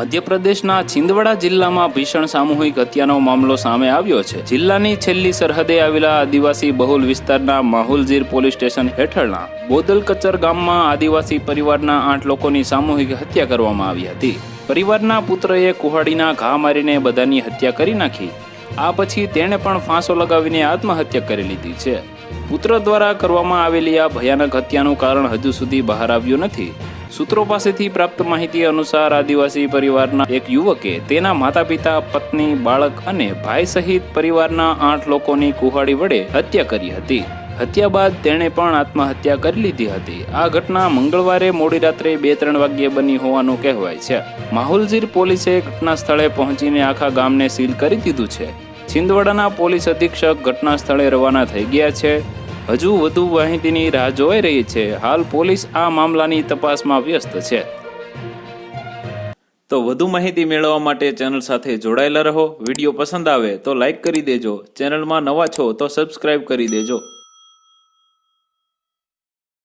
મધ્યપ્રદેશના છિંદવાડા જિલ્લામાં ભીષણ સામૂહિક હત્યાનો મામલો સામે આવ્યો છે। જિલ્લાની છેલ્લી સરહદે આવેલા આદિવાસી બહુલ વિસ્તારના માહુલજીર પોલીસ સ્ટેશન હેઠળના બોદલકચર ગામમાં આદિવાસી પરિવારના 8 લોકોની સામૂહિક હત્યા કરવામાં આવી હતી। પરિવારના પુત્રએ કુહાડીના ઘા મારીને બધાની હત્યા કરી નાખી। આ પછી તેણે પણ ફાંસો લગાવીને આત્મહત્યા કરી લીધી છે। પુત્ર દ્વારા કરવામાં આવેલી આ ભયાનક હત્યાનું કારણ હજુ સુધી બહાર આવ્યું નથી। સૂત્રો પાસેથી પ્રાપ્ત માહિતી અનુસાર આદિવાસી પરિવારના એક યુવકે તેના માતા પિતા, પત્ની, બાળક અને ભાઈ સહિત પરિવારના 8 લોકોની કુહાડી વડે હત્યા કરી હતી। હત્યા બાદ તેણે પણ આત્મહત્યા કરી લીધી હતી। આ ઘટના મંગળવારે મોડી રાત્રે 2-3 વાગ્યે બની હોવાનું કહેવાય છે। માહુલજીર પોલીસે ઘટના સ્થળે પહોંચીને આખા ગામને સીલ કરી દીધું છે। છિંદવાડાના પોલીસ અધિક્ષક ઘટના સ્થળે રવાના થઈ ગયા છે। હજુ વધુ માહિતીની રાહ જોઈ રહી છે। હાલ પોલીસ આ મામલાની તપાસમાં વ્યસ્ત છે। તો વધુ માહિતી મેળવવા માટે ચેનલ સાથે જોડાયેલા રહો। વિડીયો પસંદ આવે તો લાઈક કરી દેજો। ચેનલમાં નવા છો તો સબસ્ક્રાઇબ કરી દેજો।